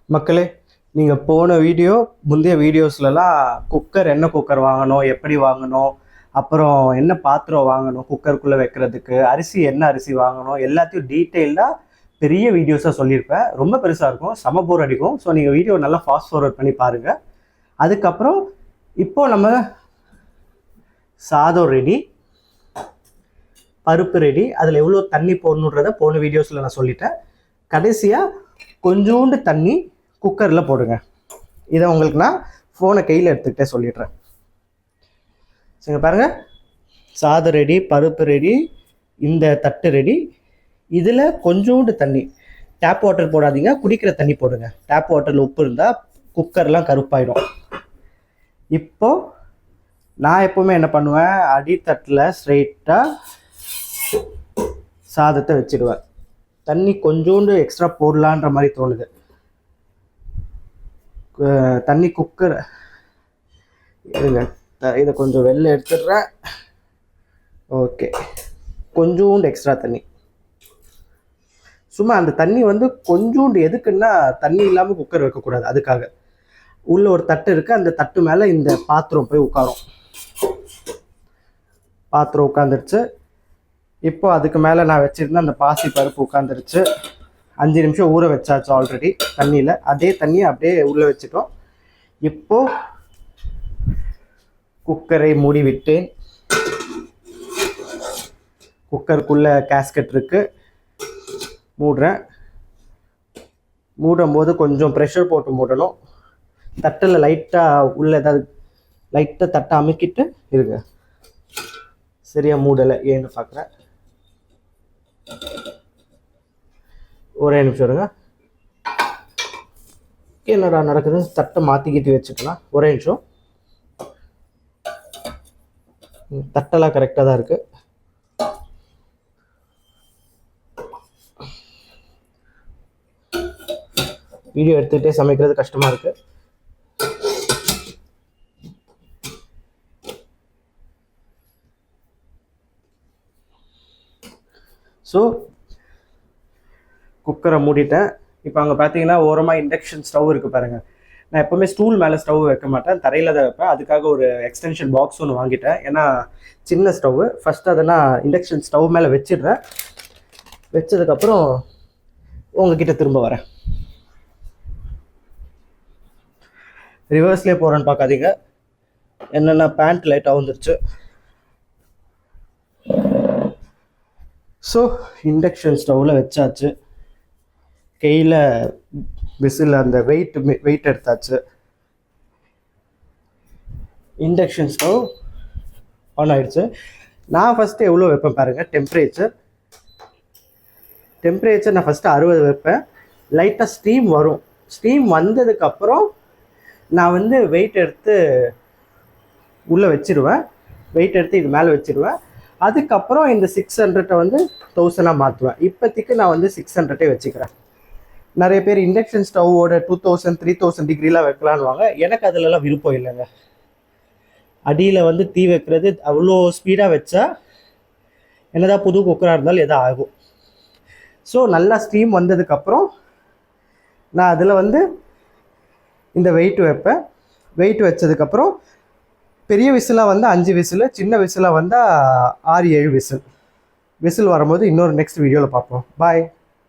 மக்களே, நீங்கள் போன முந்தைய வீடியோஸ்லலாம் குக்கர் என்ன குக்கர் வாங்கணும், எப்படி வாங்கணும், அப்புறம் என்ன பாத்திரம் வாங்கணும் குக்கருக்குள்ளே வைக்கிறதுக்கு, என்ன அரிசி வாங்கணும், எல்லாத்தையும் டீட்டெயில்டாக பெரிய வீடியோஸாக சொல்லியிருப்பேன். ரொம்ப பெருசாக இருக்கும், செம போர் அடிக்கும். ஸோ நீங்கள் வீடியோ நல்லா ஃபாஸ்ட் ஃபார்வர்ட் பண்ணி பாருங்கள். அதுக்கப்புறம் இப்போ நம்ம சாதம் ரெடி, பருப்பு ரெடி, அதில் எவ்வளோ தண்ணி போடணுன்றதை போன வீடியோஸில் நான் சொல்லிட்டேன். கடைசியாக கொஞ்சோண்டு தண்ணி குக்கரில் போடுங்க. இதை உங்களுக்கு நான் ஃபோனை கையில் எடுத்துக்கிட்டே சொல்லிடுறேன். சரிங்க, பாருங்கள், சாதம் ரெடி, பருப்பு ரெடி, இந்த தட்டு ரெடி. இதில் கொஞ்சோண்டு தண்ணி, டேப் வாட்டர் போடாதீங்க, குடிக்கிற தண்ணி போடுங்க. டேப் வாட்டரில் உப்பு இருந்தால் குக்கர்லாம் கருப்பாயிடும். இப்போது நான் எப்போவுமே என்ன பண்ணுவேன், அடித்தட்டில் ஸ்ட்ரெயிட்டாக சாதத்தை வச்சுடுவேன். தண்ணி கொஞ்சோண்டு எக்ஸ்ட்ரா போடலான்ற மாதிரி தோணுது. தண்ணி குக்கர் இருங்க, இதை கொஞ்சம் வெளில எடுத்துடுறேன். ஓகே, கொஞ்சோண்டு எக்ஸ்ட்ரா தண்ணி. சும்மா அந்த தண்ணி கொஞ்சோண்டு எதுக்குன்னா, தண்ணி இல்லாமல் குக்கர் வைக்கக்கூடாது. அதுக்காக உள்ள ஒரு தட்டு இருக்குது, அந்த தட்டு மேலே இந்த பாத்திரம் போய் உட்காரும். பாத்திரம் உட்காந்துருச்சு. இப்போ அதுக்கு மேலே நான் வச்சுருந்தேன் அந்த பாசி பருப்பு உட்காந்துருச்சு. 5 நிமிஷம் ஊற வச்சாச்சு ஆல்ரெடி தண்ணியில். அதே தண்ணியை அப்படியே உள்ளே வச்சுட்டோம். இப்போது குக்கரை மூடி விட்டேன். குக்கருக்குள்ளே கேஸ்கெட் இருக்குது, மூடுறேன். மூடும்போது கொஞ்சம் ப்ரெஷர் போட்டு மூடணும். தட்டில் லைட்டாக உள்ள ஏதாவது லைட்டாக தட்டை அமுக்கிட்டு இருங்க. சரியாக மூடலை, ஏன்னு பார்க்குறேன். ஒரே நிமிஷம் இருங்க. என்னடா நடக்குது, தட்டை மாற்றிக்கிட்டு வச்சுக்கலாம். ஒரே நிமிஷம். தட்டெல்லாம் கரெக்டாக தான் இருக்குது. வீடியோ எடுத்துக்கிட்டே சமைக்கிறது கஷ்டமாக இருக்குது. ஸோ குக்கரை மூடிட்டேன். இப்போ அங்கே பார்த்தீங்கன்னா ஓரமாக இண்டக்ஷன் ஸ்டவ் இருக்குது பாருங்கள். நான் எப்போவுமே ஸ்டூல் மேலே ஸ்டவ் வைக்க மாட்டேன், தரையில் தான் வைப்பேன். அதுக்காக ஒரு எக்ஸ்டென்ஷன் பாக்ஸ் ஒன்று வாங்கிட்டேன். ஏன்னா சின்ன ஸ்டவ்வு. ஃபஸ்ட்டு அதை நான் இண்டக்ஷன் ஸ்டவ் மேலே வச்சிடுறேன். வச்சதுக்கப்புறம் உங்ககிட்ட திரும்ப வரேன். ரிவர்ஸ்லேயே போகிறேன்னு பார்க்காதீங்க. என்னென்னா பேண்ட் லைட்டாக வந்துருச்சு. ஸோ இண்டக்ஷன் ஸ்டவ்வில் வச்சாச்சு. கையில் விசில் அந்த வெயிட் எடுத்தாச்சு. இண்டக்ஷன் ஸ்டவ் ஆன் ஆகிடுச்சு. நான் ஃபஸ்ட்டு எவ்வளோ வைப்பேன் பாருங்கள். டெம்பரேச்சர் நான் ஃபஸ்ட்டு 60 வைப்பேன். லைட்டாக ஸ்டீம் வரும். ஸ்டீம் வந்ததுக்கப்புறம் நான் வெயிட் எடுத்து உள்ளே வச்சிடுவேன். வெயிட் எடுத்து இது மேலே வச்சிடுவேன். அதுக்கப்புறம் இந்த 600 1000 மாற்றுவேன். இப்போதைக்கு நான் 600 வச்சுக்கிறேன். நிறைய பேர் இண்டக்ஷன் ஸ்டவ்வோட 2000 3000 டிகிரிலாம் வைக்கலான்னுவாங்க. எனக்கு அதிலலாம் விருப்பம் இல்லைங்க. அடியில் தீ வைக்கிறது அவ்வளோ ஸ்பீடாக வச்சா என்னதான் புது குக்கராக இருந்தாலும் எதாவது ஆகும். ஸோ நல்லா ஸ்டீம் வந்ததுக்கப்புறம் நான் அதில் இந்த வெயிட் வைப்பேன். வெயிட் வச்சதுக்கப்புறம் பெரிய விசிலாக 5 விசில், சின்ன விசிலாக 6 7 விசில் வரும்போது இன்னொரு நெக்ஸ்ட் வீடியோவில் பார்ப்போம். பாய்.